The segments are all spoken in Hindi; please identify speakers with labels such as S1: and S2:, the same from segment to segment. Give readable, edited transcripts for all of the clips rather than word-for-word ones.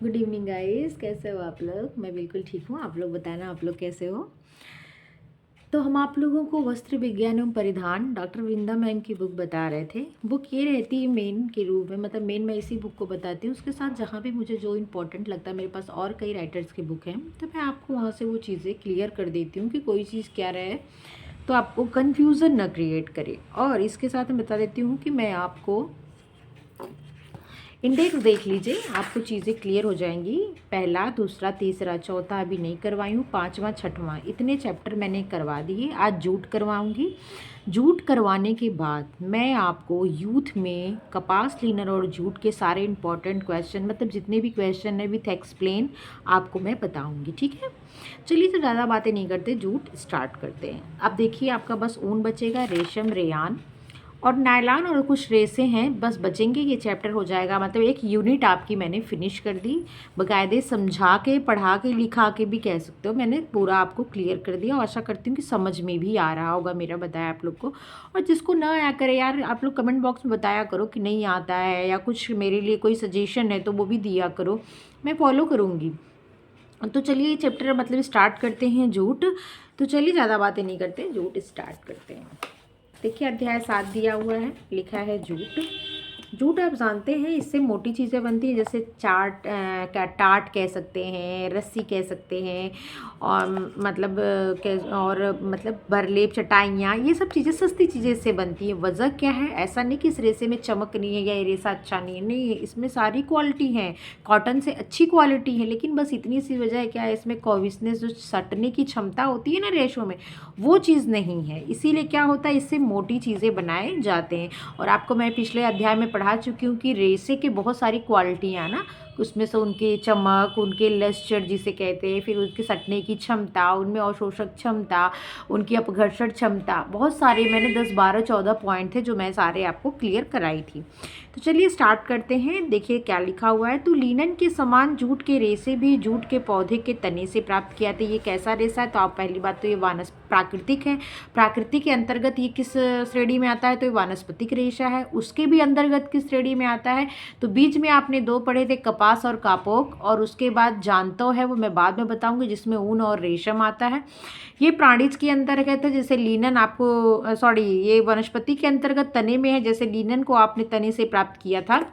S1: गुड इवनिंग गाइस, कैसे हो आप लोग। मैं बिल्कुल ठीक हूँ। आप लोग बताना आप लोग कैसे हो। तो हम आप लोगों को वस्त्र विज्ञान एवं परिधान डॉक्टर वृंदा मैम की बुक बता रहे थे। बुक ये रहती है मेन के रूप में, मतलब मेन मैं इसी बुक को बताती हूँ। उसके साथ जहाँ भी मुझे जो इंपॉर्टेंट लगता है, मेरे पास और कई राइटर्स की बुक हैं, तो मैं आपको वहाँ से वो चीज़ें क्लियर कर देती हूँ कि कोई चीज़ क्या रहे तो आपको कन्फ्यूज़न ना क्रिएट करे। और इसके साथ मैं बता देती हूँ कि मैं आपको इंडेक्स देख लीजिए, आपको चीज़ें क्लियर हो जाएंगी। पहला, दूसरा, तीसरा, चौथा अभी नहीं करवाई हूँ, पाँचवा, छठवां, इतने चैप्टर मैंने करवा दिए। आज जूट करवाऊँगी। जूट करवाने के बाद मैं आपको यूथ में कपास क्लीनर और जूट के सारे इंपॉर्टेंट क्वेश्चन, मतलब जितने भी क्वेश्चन है विथ एक्सप्लेन आपको मैं बताऊँगी। ठीक है, चलिए तो ज़्यादा बातें नहीं करते, जूट स्टार्ट करते हैं। अब देखिए, आपका बस ऊन बचेगा, रेशम, रेयान और नायलॉन और कुछ रेसे हैं, बस बचेंगे। ये चैप्टर हो जाएगा, मतलब एक यूनिट आपकी मैंने फिनिश कर दी। बाकायदे समझा के, पढ़ा के, लिखा के भी कह सकते हो, मैंने पूरा आपको क्लियर कर दिया। और आशा करती हूँ कि समझ में भी आ रहा होगा मेरा बताया आप लोग को। और जिसको ना आया करे यार, आप लोग कमेंट बॉक्स में बताया करो कि नहीं आता है, या कुछ मेरे लिए कोई सजेशन है तो वो भी दिया करो, मैं फॉलो करूँगी। तो चलिए ये चैप्टर मतलब स्टार्ट करते हैं, जूट। तो चलिए ज़्यादा बातें नहीं करते, जूट स्टार्ट करते हैं। देखिए, अध्याय 7 दिया हुआ है, लिखा है जूट। जूट आप जानते हैं, इससे मोटी चीज़ें बनती हैं, जैसे टाट कह सकते हैं, रस्सी कह सकते हैं, और मतलब और मतलब बरलेप, चटाइयाँ, ये सब चीज़ें सस्ती चीज़ें इससे बनती हैं। वजह क्या है, ऐसा नहीं कि इस रेसे में चमक नहीं है या ये रेसा अच्छा नहीं है, नहीं है, इसमें सारी क्वालिटी है, कॉटन से अच्छी क्वालिटी है। लेकिन बस इतनी सी वजह है, क्या है, इसमें कॉविसनेस, जो सटने की क्षमता होती है ना रेशों में, वो चीज़ नहीं है। इसीलिए क्या होता है, इससे मोटी चीज़ें बनाए जाते हैं। और आपको मैं पिछले अध्याय में पढ़ा चुकी हूँ कि रेसे के बहुत सारी क्वालिटियाँ ना, उसमें से उनके चमक, उनके लस्टर जिसे कहते हैं, फिर उसके सटने की क्षमता, उनमें अवशोषक क्षमता, उनकी अपघर्षण क्षमता, बहुत सारे मैंने 10, 12, 14 पॉइंट थे जो मैं सारे आपको क्लियर कराई थी। तो चलिए स्टार्ट करते हैं। देखिए क्या लिखा हुआ है। तो लीनन के समान जूट के रेसे भी जूट के पौधे के तने से प्राप्त किया था। ये कैसा रेसा है, तो आप पहली बात तो ये प्राकृतिक है। प्राकृतिक के अंतर्गत ये किस श्रेणी में आता है, तो ये वानस्पतिक रेशा है। उसके भी अंतर्गत किस श्रेणी में आता है, तो बीच में आपने दो पढ़े थे, कपास और कापोक, और उसके बाद जानतो है, वो मैं बाद में बताऊंगी, जिसमें ऊन और रेशम आता है। ये प्राणीज के अंतर्गत है, जैसे लीनन आपको ये वनस्पति के अंतर्गत तने में है, जैसे लीनन को आपने तने से प्राप्त किया था।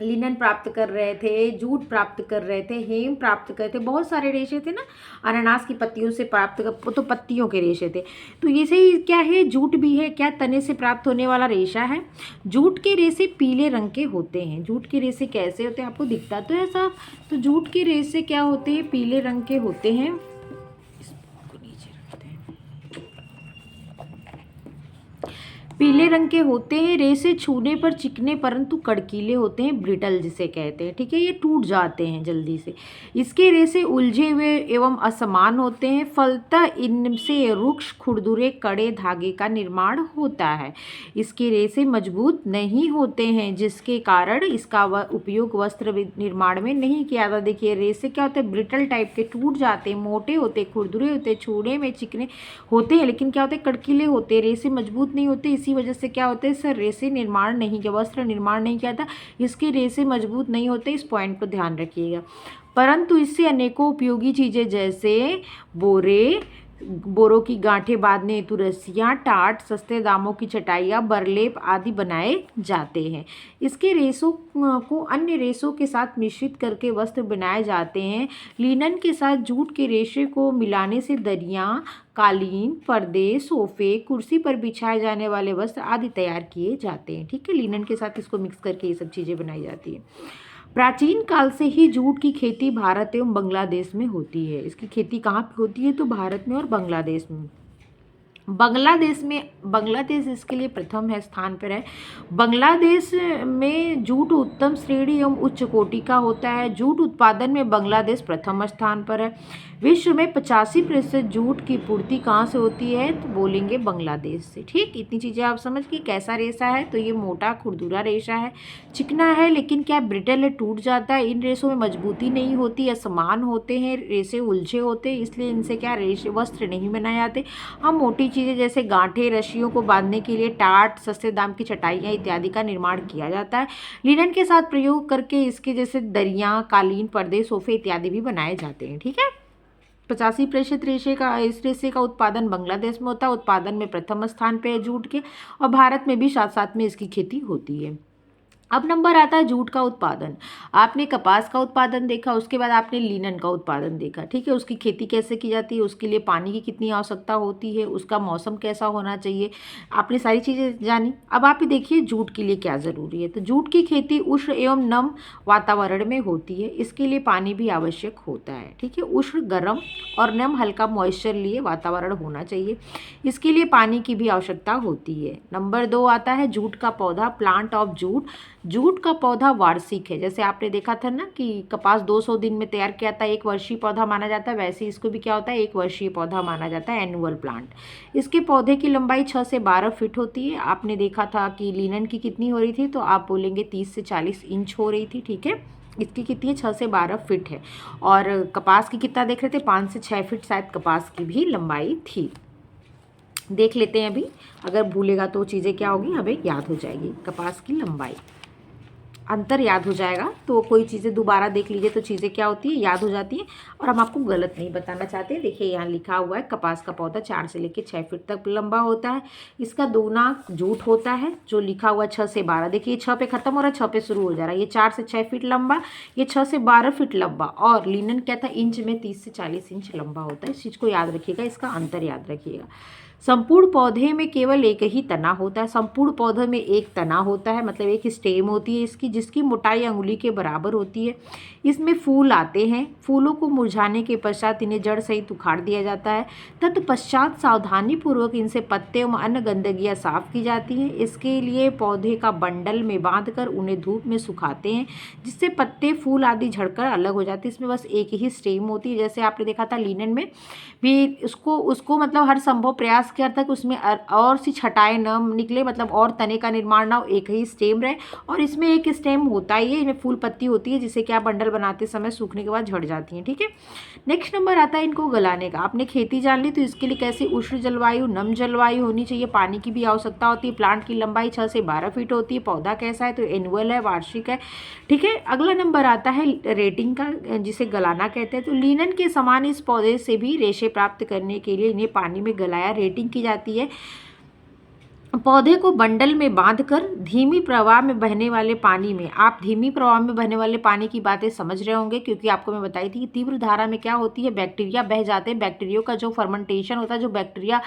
S1: लिनन प्राप्त कर रहे थे, जूट प्राप्त कर रहे थे, हेम प्राप्त कर रहे थे, बहुत सारे रेशे थे ना, अनानास की पत्तियों से प्राप्त कर, तो पत्तियों के रेशे थे। तो ये सही क्या है, जूट भी है क्या, तने से प्राप्त होने वाला रेशा है। जूट के रेशे पीले रंग के होते हैं। जूट के रेशे कैसे होते हैं, आपको दिखता तो है साफ। तो जूट के रेशे क्या होते हैं, पीले रंग के होते हैं। पीले रंग के होते हैं। रेसे छूने पर चिकने परंतु कड़कीले होते हैं, ब्रिटल जिसे कहते हैं। ठीक है, ये टूट जाते हैं जल्दी से। इसके रेसे उलझे हुए एवं असमान होते हैं। फलतः इनसे रुक्ष, खुरदुरे, कड़े धागे का निर्माण होता है। इसके रेसे मजबूत नहीं होते हैं, जिसके कारण इसका उपयोग वस्त्र निर्माण में नहीं किया जाता। देखिए रेसे क्या होते हैं, ब्रिटल टाइप के, टूट जाते हैं, मोटे होते, खुरदुरे होते, छूने में चिकने होते हैं, लेकिन क्या होते हैं, कड़कीले होते हैं, रेसे मजबूत नहीं होते। इसी वजह से क्या होता है, सर रेसे निर्माण नहीं किया, वस्त्र निर्माण नहीं किया था, इसके रेसे मजबूत नहीं होते। इस पॉइंट को ध्यान रखिएगा। परंतु इससे अनेकों उपयोगी चीज़ें जैसे बोरों की गांठें बांधने हेतु रस्सियाँ, टाट, सस्ते दामों की चटाइयाँ, बरलेप आदि बनाए जाते हैं। इसके रेशों को अन्य रेशों के साथ मिश्रित करके वस्त्र बनाए जाते हैं। लिनन के साथ जूट के रेशे को मिलाने से दरियाँ, कालीन, पर्दे, सोफे, कुर्सी पर बिछाए जाने वाले वस्त्र आदि तैयार किए जाते हैं। ठीक है, लिनन के साथ इसको मिक्स करके ये सब चीज़ें बनाई जाती है। प्राचीन काल से ही जूट की खेती भारत एवं बांग्लादेश में होती है। इसकी खेती कहाँ पे होती है, तो भारत में और बांग्लादेश में। बांग्लादेश इसके लिए प्रथम है, स्थान पर है। बांग्लादेश में जूट उत्तम श्रेणी एवं उच्च कोटि का होता है। जूट उत्पादन में बांग्लादेश प्रथम स्थान पर है। विश्व में 85% जूट की पूर्ति कहाँ से होती है, तो बोलेंगे बांग्लादेश से। ठीक, इतनी चीज़ें आप समझ गए। कैसा रेशा है, तो ये मोटा खुरदुरा रेशा है, चिकना है लेकिन क्या ब्रिटल है, टूट जाता है। इन रेशों में मजबूती नहीं होती, असमान होते हैं, रेशे उलझे होते हैं, इसलिए इनसे क्या रेशे वस्त्र नहीं बनाए जाते। हम मोटी चीज़ें जैसे गांठे, रस्सियों को बांधने के लिए टाट, सस्ते दाम की चटाइयाँ इत्यादि का निर्माण किया जाता है। लिनन के साथ प्रयोग करके इसके जैसे दरियाँ, कालीन, पर्दे, सोफे इत्यादि भी बनाए जाते हैं। ठीक है, 85% रेशे का इस रेशे का उत्पादन बांग्लादेश में होता है। उत्पादन में प्रथम स्थान पे है जूट के, और भारत में भी साथ साथ में इसकी खेती होती है। अब नंबर आता है जूट का उत्पादन। आपने कपास का उत्पादन देखा, उसके बाद आपने लिनन का उत्पादन देखा। ठीक है, उसकी खेती कैसे की जाती है, उसके लिए पानी की कितनी आवश्यकता होती है, उसका मौसम कैसा होना चाहिए, आपने सारी चीज़ें जानी। अब आप ही देखिए जूट के लिए क्या ज़रूरी है। तो जूट की खेती उष्ण एवं नम वातावरण में होती है, इसके लिए पानी भी आवश्यक होता है। ठीक है, उष्ण, गर्म और नम हल्का मॉइस्चर लिए वातावरण होना चाहिए, इसके लिए पानी की भी आवश्यकता होती है। नंबर 2 आता है जूट का पौधा, प्लांट ऑफ जूट। जूट का पौधा वार्षिक है, जैसे आपने देखा था ना कि कपास 200 दिन में तैयार किया था, एक वर्षीय पौधा माना जाता है, वैसे इसको भी क्या होता है, एक वर्षीय पौधा माना जाता है, एनुअल प्लांट। इसके पौधे की लंबाई 6 से 12 फीट होती है। आपने देखा था कि लिनन की कितनी हो रही थी, तो आप बोलेंगे 30 से 40 इंच हो रही थी। ठीक है, इसकी कितनी है, 6 से 12 फीट है। और कपास की कितना देख रहे थे, 5 से 6 फीट शायद कपास की भी लंबाई थी। देख लेते हैं अभी, अगर भूलेगा तो चीज़ें क्या होगी, हमें याद हो जाएगी। कपास की लंबाई, अंतर याद हो जाएगा, तो कोई चीज़ें दोबारा देख लीजिए तो चीज़ें क्या होती है, याद हो जाती हैं। और हम आपको गलत नहीं बताना चाहते। देखिए यहाँ लिखा हुआ है कपास का पौधा 4 से लेकर 6 फीट तक लंबा होता है। इसका दोना जूट होता है, जो लिखा हुआ है 6 से 12। देखिए 6 पे खत्म हो रहा है, 6 पे शुरू हो जा रहा है। ये 4 से 6 फीट लंबा, ये 6 से 12 फीट लंबा। और लिनन क्या था, इंच में 30 से 40 इंच लंबा होता है। इस चीज़ को याद रखिएगा, इसका अंतर याद रखिएगा। संपूर्ण पौधे में केवल एक ही तना होता है। संपूर्ण पौधे में एक तना होता है, मतलब एक स्टेम होती है इसकी, जिसकी मोटाई अंगुली के बराबर होती है। इसमें फूल आते हैं। फूलों को मुरझाने के पश्चात इन्हें जड़ सहित उखाड़ दिया जाता है। तत्पश्चात सावधानी पूर्वक इनसे पत्ते एवं अन्य गंदगियाँ साफ की जाती हैं। इसके लिए पौधे का बंडल में बांधकर उन्हें धूप में सुखाते हैं, जिससे पत्ते, फूल आदि झड़कर अलग हो जाते हैं। इसमें बस एक ही स्टेम होती है। जैसे आपने देखा था लिनन में भी, उसको मतलब हर संभव प्रयास किया था कि उसमें और सी छटाएं न निकले, मतलब और तने का निर्माण ना हो, एक ही स्टेम रहे। और इसमें एक स्टेम होता ही है, इसमें फूल पत्ती होती है, जिसे क्या बंडल बनाते समय सूखने के बाद झड़ जाती हैं। ठीक है, नेक्स्ट नंबर आता है इनको गलाने का। आपने खेती जान ली, तो इसके लिए कैसे उष्ण जलवायु, नम जलवायु होनी चाहिए, पानी की भी आवश्यकता होती है। प्लांट की लंबाई 6 से 12 फीट होती है। पौधा कैसा है, तो एनुअल है, वार्षिक है। ठीक है, अगला नंबर आता है रेटिंग का, जिसे गलाना कहते हैं। तो लिनन के समान इस पौधे से भी रेशे प्राप्त करने के लिए इन्हें पानी में गलाया रेटिंग की जाती है। पौधे को बंडल में बांधकर धीमी प्रवाह में बहने वाले पानी में, आप धीमी प्रवाह में बहने वाले पानी की बातें समझ रहे होंगे, क्योंकि आपको मैं बताई थी कि तीव्र धारा में क्या होती है, बैक्टीरिया बह जाते हैं। बैक्टीरिया का जो फर्मेंटेशन होता है, जो बैक्टीरिया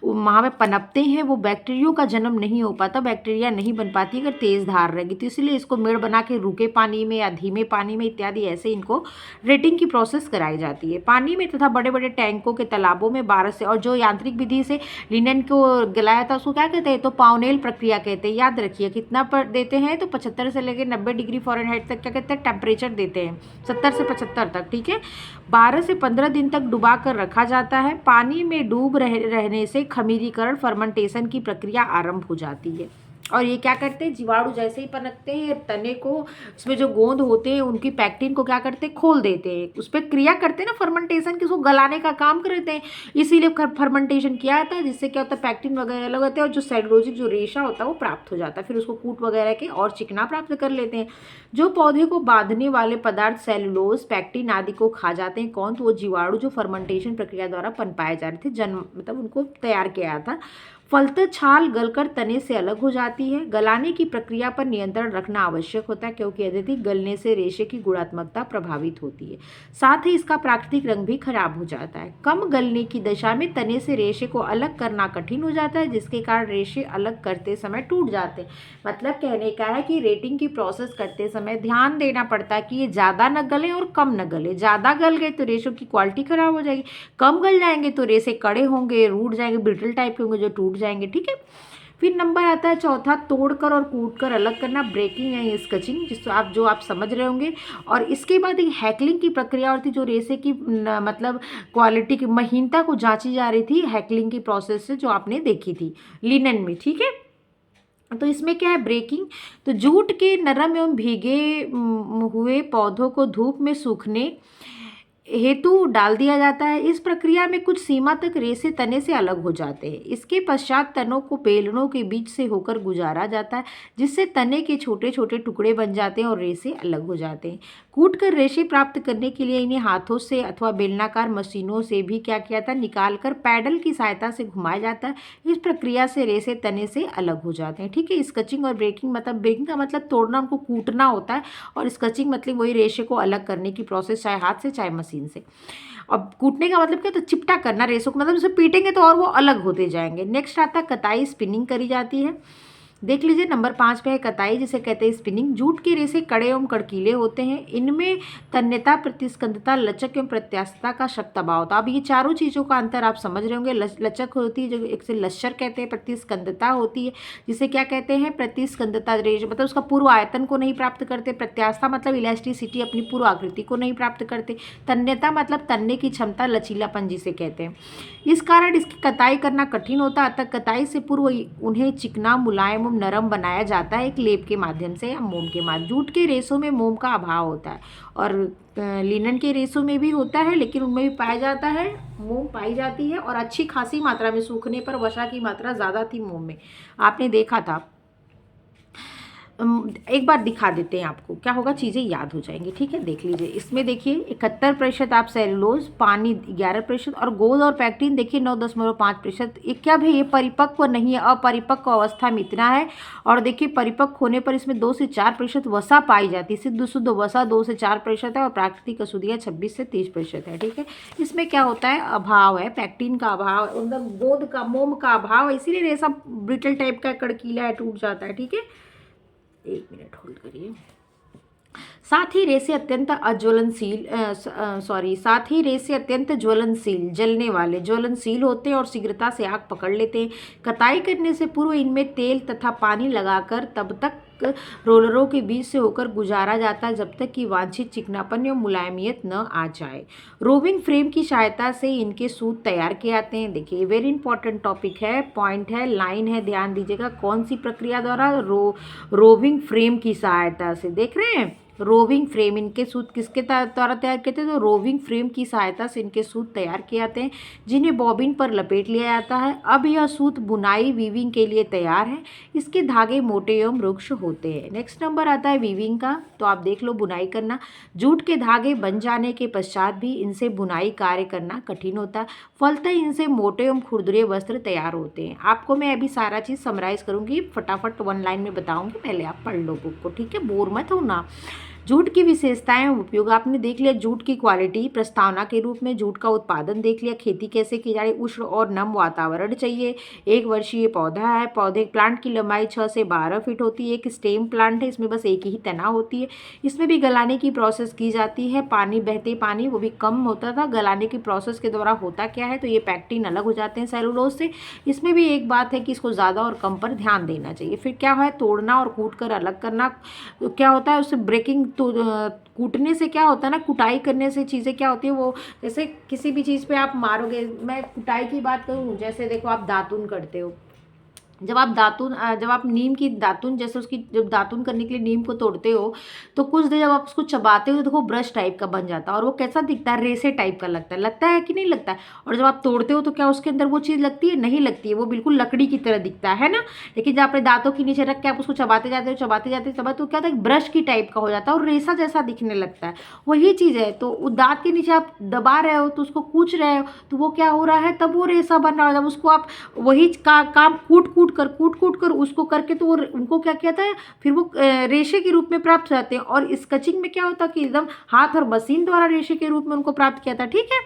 S1: वहाँ में पनपते हैं, वो बैक्टीरिया का जन्म नहीं हो पाता, बैक्टीरिया नहीं बन पाती अगर तेज़ धार रहेगी। तो इसलिए इसको मेड़ बना के रुके पानी में या धीमे पानी में इत्यादि ऐसे इनको रेटिंग की प्रोसेस कराई जाती है। पानी में तथा बड़े बड़े टैंकों के तालाबों में 12 से, और जो यांत्रिक विधि से लिनन को गलाया था उसको क्या कहते हैं, तो पाउनेल प्रक्रिया कहते हैं। याद रखिए कितना पर देते हैं, तो 75 से लेकर 90 डिग्री फ़ारेनहाइट तक क्या कहते हैं, टेम्परेचर देते हैं, 70 से 75 तक। ठीक है, 12 से 15 दिन तक डुबा कर रखा जाता है। पानी में डूब रहने से खमीरीकरण, फर्मेंटेशन की प्रक्रिया आरंभ हो जाती है। और ये क्या करते हैं, जीवाणु जैसे ही पनपते हैं, तने को, उसमें जो गोंद होते हैं उनकी पैक्टिन को क्या करते हैं, खोल देते हैं, उस पर क्रिया करते हैं ना फर्मेंटेशन की, उसको गलाने का काम करते हैं। इसीलिए फर्मेंटेशन किया जाता है, जिससे क्या होता है, पैक्टिन वगैरह अलग होते हैं और जो सेलुलोजिक जो रेशा होता है वो प्राप्त हो जाता है। फिर उसको कूट वगैरह के और चिकना प्राप्त कर लेते हैं। जो पौधे को बांधने वाले पदार्थ सेलुलोज, पैक्टिन आदि को खा जाते हैं, कौन, तो वो जीवाणु जो फर्मेंटेशन प्रक्रिया द्वारा पनपाए जा रहे थे, जन्म मतलब उनको तैयार किया था। फलतः छाल गलकर तने से अलग हो जाती है। गलाने की प्रक्रिया पर नियंत्रण रखना आवश्यक होता है, क्योंकि अत्यधिक गलने से रेशे की गुणात्मकता प्रभावित होती है, साथ ही इसका प्राकृतिक रंग भी खराब हो जाता है। कम गलने की दशा में तने से रेशे को अलग करना कठिन हो जाता है, जिसके कारण रेशे अलग करते समय टूट जाते हैं। मतलब कहने का है कि रेटिंग की प्रोसेस करते समय ध्यान देना पड़ता है कि ये ज़्यादा न गले और कम न गले। ज़्यादा गल गए तो रेशों की क्वालिटी खराब हो जाएगी, कम गल जाएंगे तो रेशे कड़े होंगे, रूट जाएंगे, ब्रिटल टाइप के होंगे जो टूट जाएंगे। ठीक है, फिर नंबर आता है चौथा, तोड़कर और कूटकर अलग करना, ब्रेकिंग या स्केचिंग, जिसको आप समझ रहे होंगे। और इसके बाद एक हैकलिंग की प्रक्रिया और थी, जो रेसे की मतलब क्वालिटी की महीनता को जांची जा रही थी हैकलिंग की प्रोसेस से, जो आपने देखी थी लिनन में, ठीक है। तो इसमें क्या है, ब्रेकिंग। तो जूट के नरम एवं भीगे हुए पौधों को धूप में सूखने हेतु डाल दिया जाता है। इस प्रक्रिया में कुछ सीमा तक रेसे तने से अलग हो जाते हैं। इसके पश्चात तनों को बेलनों के बीच से होकर गुजारा जाता है, जिससे तने के छोटे छोटे टुकड़े बन जाते हैं और रेसे अलग हो जाते हैं। कूट कर रेशे प्राप्त करने के लिए इन्हें हाथों से अथवा बेलनाकार मशीनों से भी क्या किया था, निकाल कर पैडल की सहायता से घुमाया जाता है। इस प्रक्रिया से रेसे तने से अलग हो जाते हैं, ठीक है। स्केचिंग और ब्रेकिंग, मतलब ब्रेकिंग का मतलब तोड़ना, उनको कूटना होता है, और स्केचिंग मतलब वही रेशे को अलग करने की प्रोसेस, चाहे हाथ से चाहे मशीन से। अब कूटने का मतलब क्या, तो चिपटा करना रेसों को, मतलब उसे पीटेंगे तो और वो अलग होते जाएंगे। नेक्स्ट आता है कताई, स्पिनिंग करी जाती है। देख लीजिए नंबर 5 पे है कताई, जिसे कहते हैं स्पिनिंग। जूट के रेसे कड़े एवं कड़कीले होते हैं। इनमें तन्यता, प्रतिस्कंदता, लचक एवं प्रत्यास्थता का शक्त दबाव होता है। अब ये चारों चीज़ों का अंतर आप समझ रहे होंगे। लचक होती है, जो एक से लश्चर कहते हैं। प्रतिस्कंदता होती है, जिसे क्या कहते हैं, प्रतिस्कंदता रेश, मतलब उसका पूर्व आयतन को नहीं प्राप्त करते। प्रत्यास्थता मतलब इलास्टिसिटी, अपनी पूर्व आकृति को नहीं प्राप्त करते। तन्यता मतलब तनने की क्षमता, लचीलापन जिसे कहते हैं। इस कारण इसकी कताई करना कठिन होता है। अतः कताई से पूर्व उन्हें चिकना, मुलायम, नरम बनाया जाता है एक लेप के माध्यम से या मोम के माध्यम। जूट के रेशों में मोम का अभाव होता है, और लिनन के रेशों में भी होता है, लेकिन उनमें भी पाया जाता है, मोम पाई जाती है, और अच्छी खासी मात्रा में। सूखने पर वसा की मात्रा ज़्यादा थी मोम में, आपने देखा था। एक बार दिखा देते हैं आपको, क्या होगा, चीज़ें याद हो जाएंगी, ठीक है। देख लीजिए, इसमें देखिए 71% आप सेलुलोज, पानी 11%, और गोंद और पैक्टिन देखिए 9.5%। ये क्या भाई, ये परिपक्व नहीं है, अपरिपक्व अवस्था में इतना है। और देखिए परिपक्व होने पर इसमें 2 से 4% वसा पाई जाती है। सिद्ध शुद्ध वसा 2 से 4% है, और प्राकृतिक अशुद्धियाँ 26 से 30% है, ठीक है। इसमें क्या होता है, अभाव है, पैक्टिन का अभाव, मतलब गोंद का, मोम का अभाव है, इसीलिए रेशा ब्रिटल टाइप का, कड़कीला है, टूट जाता है, ठीक है। 1 मिनट होल्ड करिए। साथ ही रेसे अत्यंत ज्वलनशील, जलने वाले, ज्वलनशील होते हैं और शीघ्रता से आग पकड़ लेते हैं। कताई करने से पूर्व इनमें तेल तथा पानी लगाकर तब तक रोलरों के बीच से होकर गुजारा जाता है, जब तक कि वांछित चिकनापन या मुलायमियत न आ जाए। रोविंग फ्रेम की सहायता से इनके सूत तैयार किए जाते हैं। देखिए वेरी इंपॉर्टेंट टॉपिक है, पॉइंट है, लाइन है, ध्यान दीजिएगा। कौन सी प्रक्रिया द्वारा, रोविंग फ्रेम की सहायता से। देख रहे हैं, रोविंग फ्रेम, इनके सूत किसके द्वारा तैयार किए थे, तो रोविंग फ्रेम की सहायता से इनके सूत तैयार किए जाते हैं, जिन्हें बॉबिन पर लपेट लिया जाता है। अब यह सूत बुनाई, वीविंग के लिए तैयार है। इसके धागे मोटे एवं रुक्ष होते हैं। नेक्स्ट नंबर आता है वीविंग का, तो आप देख लो, बुनाई करना। जूट के धागे बन जाने के पश्चात भी इनसे बुनाई कार्य करना कठिन होता है, फलतः इनसे मोटे एवं खुरदुरे वस्त्र तैयार होते हैं। आपको मैं अभी सारा चीज़ समराइज करूंगी, फटाफट 1 लाइन में बताऊंगी, पहले आप पढ़ लो बुक को, ठीक है, बोर मत होना। जूट की विशेषताएं एवं उपयोग आपने देख लिया। जूट की क्वालिटी, प्रस्तावना के रूप में जूट का उत्पादन देख लिया। खेती कैसे की जा रही, उष्ण और नम वातावरण चाहिए। 1 वर्षीय पौधा है। पौधे प्लांट की लंबाई 6 से 12 फीट होती है। एक स्टेम प्लांट है, इसमें बस एक ही तना होती है। इसमें भी गलाने की प्रोसेस की जाती है। पानी, बहते पानी वो भी कम होता था। गलाने की प्रोसेस के द्वारा होता क्या है, तो ये पैक्टिन अलग हो जाते हैं सेलुलोज से। इसमें भी एक बात है कि इसको ज़्यादा और कम पर ध्यान देना चाहिए। फिर क्या है, तोड़ना और कूट कर अलग करना। तो क्या होता है, उससे ब्रेकिंग, तो कूटने से क्या होता है ना, कुटाई करने से चीज़ें क्या होती है, वो जैसे किसी भी चीज़ पे आप मारोगे, मैं कुटाई की बात करूँ, जैसे देखो आप दातुन करते हो, जब आप नीम की दातुन, जैसे उसकी जब दातुन करने के लिए नीम को तोड़ते हो, तो कुछ देर जब आप उसको चबाते हो तो देखो ब्रश टाइप का बन जाता है, और वो कैसा दिखता है, रेसे टाइप का लगता है कि नहीं लगता है। और जब आप तोड़ते हो तो क्या उसके अंदर वो चीज़ लगती है, नहीं लगती है, वो बिल्कुल लकड़ी की तरह दिखता है ना। लेकिन जब अपने दांतों के नीचे रख के आप उसको चबाते जाते हो, तो क्या होता है, ब्रश की टाइप का हो जाता है और रेसा जैसा दिखने लगता है। वही चीज़ है, तो दांत के नीचे आप दबा रहे हो, तो उसको कूच रहे हो, तो वो क्या हो रहा है, तब वो रेसा बन रहा है। जब उसको आप वही काम कूट कूट कर उसको करके, तो वो उनको क्या कहता है, फिर वो रेशे के रूप में प्राप्त हो जाते हैं। और स्केचिंग में क्या होता है कि एकदम हाथ और मशीन द्वारा रेशे के रूप में उनको प्राप्त किया था, ठीक है।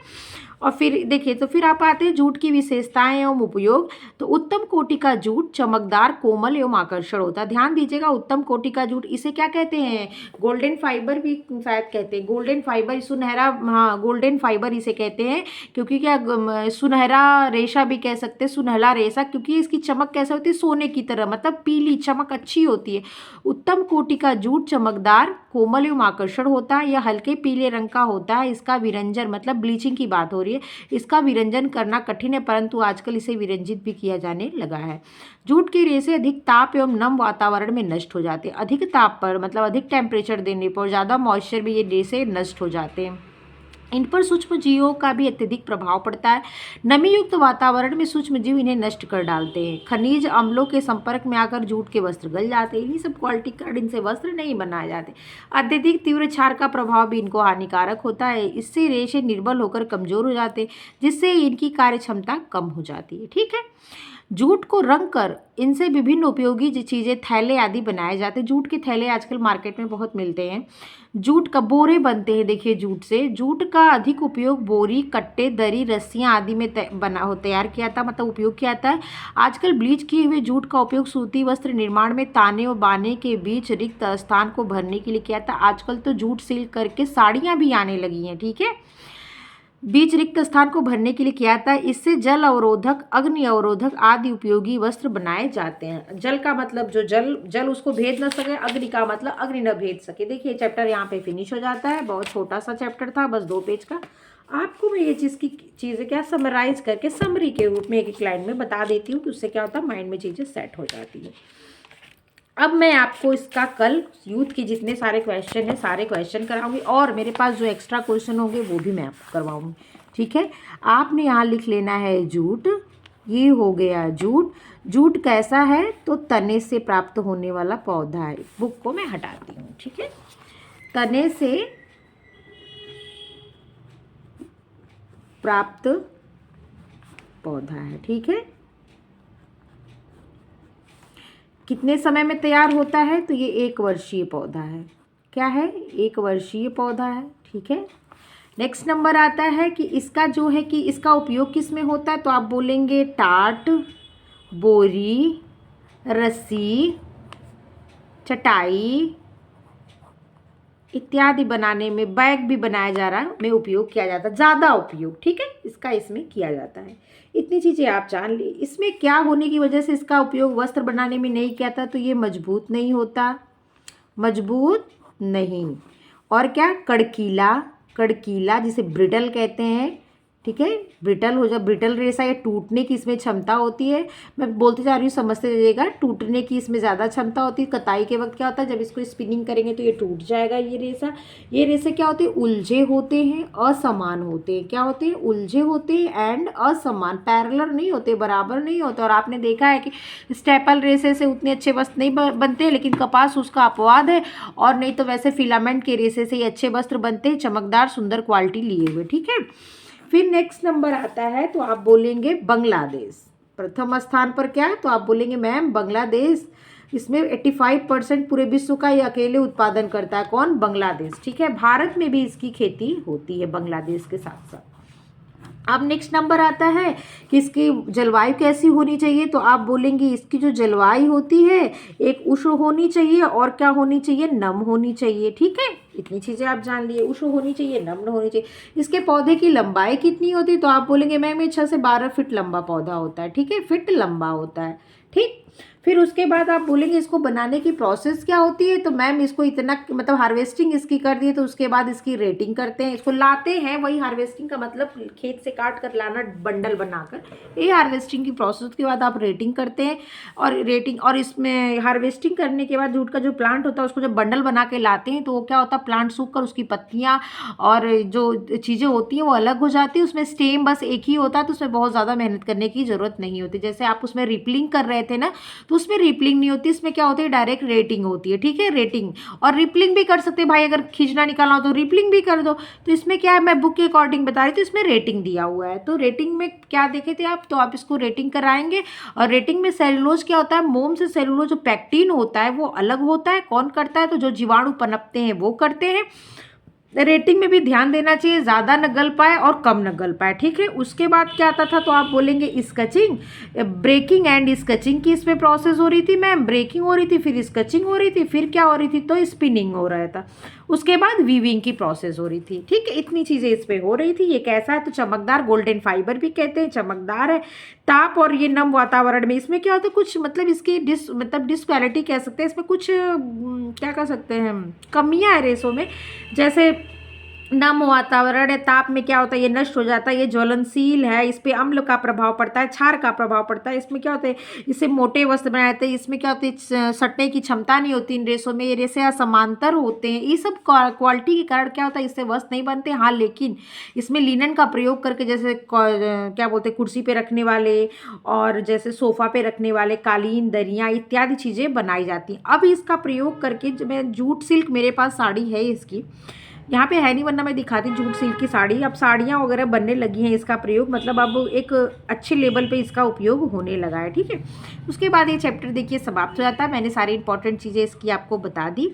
S1: और फिर देखिए, तो फिर आप आते हैं जूट की विशेषताएं एवं उपयोग। तो उत्तम कोटि का जूट चमकदार, कोमल एवं आकर्षण होता है। ध्यान दीजिएगा, उत्तम कोटि का जूट, इसे क्या कहते हैं? गोल्डन फाइबर भी शायद कहते हैं, गोल्डन फाइबर, सुनहरा, हाँ गोल्डन फाइबर इसे कहते हैं। क्योंकि क्या सुनहरा रेशा भी कह सकते हैं, सुनहरा रेशा, क्योंकि इसकी चमक कैसे होती है? सोने की तरह, मतलब पीली चमक अच्छी होती है। उत्तम कोटि का जूट चमकदार, कोमल एवं आकर्षण होता है। यह हल्के पीले रंग का होता है। इसका विरंजन, मतलब ब्लीचिंग की बात हो रही है, इसका विरंजन करना कठिन है, परंतु आजकल इसे विरंजित भी किया जाने लगा है। जूट की रेशे अधिक ताप एवं नम वातावरण में नष्ट हो जाते हैं। अधिक ताप पर, मतलब अधिक टेम्परेचर देने पर, ज़्यादा मॉइस्चर में ये रेशे नष्ट हो जाते हैं। इन पर सूक्ष्म जीवों का भी अत्यधिक प्रभाव पड़ता है। नमी युक्त वातावरण में सूक्ष्म जीव इन्हें नष्ट कर डालते हैं। खनिज अम्लों के संपर्क में आकर जूट के वस्त्र गल जाते हैं। इन्हीं सब क्वालिटी कार्ड, इनसे वस्त्र नहीं बनाए जाते। अत्यधिक तीव्र क्षार का प्रभाव भी इनको हानिकारक होता है। इससे रेशे निर्बल होकर कमजोर हो जाते हैं, जिससे इनकी कार्य क्षमता कम हो जाती है। ठीक है। जूट को रंग कर इनसे विभिन्न उपयोगी चीज़ें, थैले आदि बनाए जाते हैं। जूट के थैले आजकल मार्केट में बहुत मिलते हैं। जूट का बोरे बनते हैं, देखिए जूट से। जूट का अधिक उपयोग बोरी, कट्टे, दरी, रस्सियाँ आदि में तैयार किया था, मतलब उपयोग किया था। आजकल ब्लीच किए हुए जूट का उपयोग सूती वस्त्र निर्माण में ताने और बाने के बीच रिक्त स्थान को भरने के लिए किया था। आजकल तो जूट सिल्क करके साड़ियाँ भी आने लगी हैं। ठीक है। बीच रिक्त स्थान को भरने के लिए किया था। इससे जल अवरोधक, अग्नि अवरोधक आदि उपयोगी वस्त्र बनाए जाते हैं। जल का मतलब जो जल उसको भेद न सके, अग्नि का मतलब अग्नि न भेद सके। देखिए चैप्टर यहाँ पे फिनिश हो जाता है। बहुत छोटा सा चैप्टर था, बस 2 पेज का। आपको मैं ये चीज़ें क्या समराइज करके समरी के रूप में एक एक लाइन में बता देती हूँ, कि उससे क्या होता है, माइंड में चीज़ें सेट हो जाती हैं। अब मैं आपको इसका कल यूथ के जितने सारे क्वेश्चन हैं, सारे क्वेश्चन कराऊंगी, और मेरे पास जो एक्स्ट्रा क्वेश्चन होंगे वो भी मैं आपको करवाऊंगी। ठीक है। आपने यहाँ लिख लेना है जूट, ये हो गया जूट। जूट कैसा है? तो तने से प्राप्त होने वाला पौधा है। बुक को मैं हटाती हूँ। ठीक है। तने से प्राप्त पौधा है। ठीक है। कितने समय में तैयार होता है? तो ये 1 वर्षीय पौधा है। क्या है? 1 वर्षीय पौधा है। ठीक है। नेक्स्ट नंबर आता है कि इसका जो है कि इसका उपयोग किस में होता है? तो आप बोलेंगे टाट, बोरी, रस्सी, चटाई इत्यादि बनाने में, बैग भी बनाया जा रहा है, में उपयोग किया जाता है। ज़्यादा उपयोग, ठीक है, इसका इसमें किया जाता है। इतनी चीज़ें आप जान ली। इसमें क्या होने की वजह से इसका उपयोग वस्त्र बनाने में नहीं किया था? तो ये मजबूत नहीं होता, मजबूत नहीं। और क्या? कड़कीला, कड़कीला जिसे ब्रिटल कहते हैं। ठीक है। ब्रिटल हो जा, ब्रिटल रेशा या टूटने की इसमें क्षमता होती है। मैं बोलते जा रही हूँ, समझते जाइएगा। टूटने की इसमें ज़्यादा क्षमता होती है। कताई के वक्त क्या होता है, जब इसको स्पिनिंग करेंगे तो ये टूट जाएगा ये रेशा। ये रेशे क्या होते हैं? उलझे होते हैं, असमान होते हैं। क्या होते हैं? उलझे होते हैं एंड असमान, पैरेलल नहीं होते, बराबर नहीं होते। और आपने देखा है कि स्टेपल रेशे से उतने अच्छे वस्त्र नहीं बनते, लेकिन कपास उसका अपवाद है। और नहीं तो वैसे फिलामेंट के रेशे से ही अच्छे वस्त्र बनते हैं, चमकदार सुंदर क्वालिटी लिए हुए। ठीक है। फिर नेक्स्ट नंबर आता है, तो आप बोलेंगे बांग्लादेश। प्रथम स्थान पर क्या है? तो आप बोलेंगे मैम बांग्लादेश। इसमें 85% पूरे विश्व का ये अकेले उत्पादन करता है। कौन? बांग्लादेश। ठीक है। भारत में भी इसकी खेती होती है बांग्लादेश के साथ साथ। अब नेक्स्ट नंबर आता है कि इसकी जलवायु कैसी होनी चाहिए? तो आप बोलेंगे इसकी जो जलवायु होती है, एक उष्ण होनी चाहिए, और क्या होनी चाहिए? नम होनी चाहिए। ठीक है। इतनी चीज़ें आप जान लिए। उष्ण होनी चाहिए, नम होनी चाहिए। इसके पौधे की लंबाई कितनी होती है? तो आप बोलेंगे मैम ये 6 से 12 फीट लंबा पौधा होता है। ठीक है। फीट लंबा होता है। ठीक। फिर उसके बाद आप बोलेंगे इसको बनाने की प्रोसेस क्या होती है? तो मैम इसको इतना, मतलब हार्वेस्टिंग इसकी कर दी, तो उसके बाद इसकी रेटिंग करते हैं, इसको लाते हैं। वही हार्वेस्टिंग का मतलब खेत से काट कर लाना, बंडल बनाकर, ये हार्वेस्टिंग की प्रोसेस के बाद आप रेटिंग करते हैं। और रेटिंग, और इसमें हार्वेस्टिंग करने के बाद जूट का जो प्लांट होता है उसको जब बंडल बना के लाते हैं, तो वो क्या होता है, प्लांट सूख कर उसकी पत्तियाँ और जो चीज़ें होती हैं वो अलग हो जाती है। उसमें स्टेम बस एक ही होता है, तो उसमें बहुत ज़्यादा मेहनत करने की ज़रूरत नहीं होती। जैसे आप उसमें रिपलिंग कर रहे थे ना, तो उसमें रिपलिंग नहीं होती, इसमें क्या होती है, डायरेक्ट रेटिंग होती है। ठीक है। रेटिंग और रिपलिंग भी कर सकते हैं भाई, अगर खींचना निकालना हो तो रिपलिंग भी कर दो। तो इसमें क्या है, मैं बुक के अकॉर्डिंग बता रही थी, इसमें रेटिंग दिया हुआ है। तो रेटिंग में क्या देखे थे आप? तो आप इसको रेटिंग कराएंगे। और रेटिंग में सेलुलोज क्या होता है, मोम से सेलुलोज जो पैक्टिन होता है वो अलग होता है। कौन करता है? तो जो जीवाणु पनपते हैं वो करते हैं। रेटिंग में भी ध्यान देना चाहिए, ज़्यादा न गल पाए और कम न गल पाए, ठीक है। उसके बाद क्या आता था, तो आप बोलेंगे स्केचिंग, ब्रेकिंग एंड स्केचिंग की इसमें प्रोसेस हो रही थी मैम, ब्रेकिंग हो रही थी, फिर स्केचिंग हो रही थी, फिर क्या हो रही थी, तो स्पिनिंग हो रहा था, उसके बाद वीविंग की प्रोसेस हो रही थी, ठीक है। इतनी चीज़ें इस पर हो रही थी। ये कैसा है, तो चमकदार, गोल्डन फाइबर भी कहते हैं, चमकदार है, ताप और ये नम वातावरण में। इसमें क्या होता है, कुछ मतलब इसकी डिसक्वालिटी कह सकते हैं, इसमें कुछ क्या कह सकते हैं हम, कमियां है रेसों में। जैसे नम वातावरण है, ताप में क्या होता है, ये नष्ट हो जाता है, ये ज्वलनशील है, इस पे अम्ल का प्रभाव पड़ता है, क्षार का प्रभाव पड़ता है। इसमें क्या होता है, इससे मोटे वस्त्र बनाए जाते हैं, इसमें क्या होता है, सटने की क्षमता नहीं होती इन रेसों में, ये रेसे असमांतर होते हैं। ये सब क्वालिटी के कारण क्या होता है, इससे वस्त्र नहीं बनते। हाँ, लेकिन इसमें लिनन का प्रयोग करके, जैसे क्या बोलते हैं, कुर्सी पे रखने वाले और जैसे सोफा पे रखने वाले कालीन, दरियाँ इत्यादि चीज़ें बनाई जाती हैं। अब इसका प्रयोग करके, जो मैं जूट सिल्क, मेरे पास साड़ी है इसकी, यहाँ पे है नहीं वरना मैं दिखाती, जूट सिल्क की साड़ी। अब साड़ियाँ वगैरह बनने लगी हैं, इसका प्रयोग मतलब अब एक अच्छे लेवल पे इसका उपयोग होने लगा है, ठीक है। उसके बाद ये चैप्टर देखिए समाप्त हो जाता है। मैंने सारी इंपॉर्टेंट चीज़ें इसकी आपको बता दी।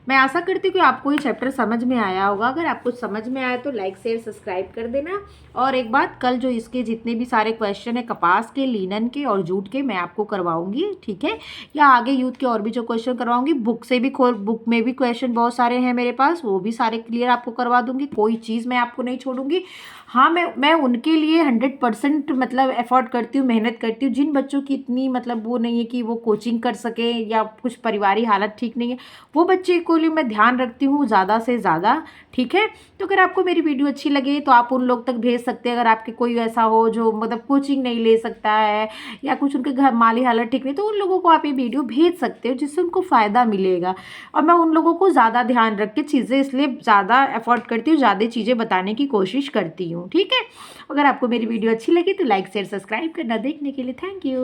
S1: मैं आशा करती हूँ कि आपको ये चैप्टर समझ में आया होगा। अगर आपको समझ में आया तो लाइक शेयर सब्सक्राइब कर देना। और एक बात, कल जो इसके जितने भी सारे क्वेश्चन है कपास के, लिनन के और जूट के, मैं आपको करवाऊंगी, ठीक है। या आगे यूथ के और भी जो क्वेश्चन करवाऊंगी, बुक से भी बुक में भी क्वेश्चन बहुत सारे हैं मेरे पास, वो भी सारे क्लियर आपको करवा दूंगी। कोई चीज़ मैं आपको नहीं छोड़ूंगी। हाँ, मैं उनके लिए 100% मतलब एफर्ट करती हूँ, मेहनत करती हूँ, जिन बच्चों की इतनी मतलब वो नहीं है कि वो कोचिंग कर सके या कुछ पारिवारिक हालत ठीक नहीं है, वो बच्चे को लिए मैं ध्यान रखती हूँ ज़्यादा से ज़्यादा, ठीक है। तो अगर आपको मेरी वीडियो अच्छी लगे तो आप उन लोग तक भेज सकते हैं। अगर आपके कोई ऐसा हो जो मतलब कोचिंग नहीं ले सकता है या कुछ उनके घर माली हालत ठीक नहीं, तो उन लोगों को आप ये वीडियो भेज सकते हो, जिससे उनको फ़ायदा मिलेगा। और मैं उन लोगों को ज़्यादा ध्यान रख के चीज़ें इसलिए ज़्यादा एफर्ट करती हूँ, ज़्यादा चीज़ें बताने की कोशिश करती हूँ, ठीक है। अगर आपको मेरी वीडियो अच्छी लगी तो लाइक शेयर सब्सक्राइब करना। देखने के लिए थैंक यू।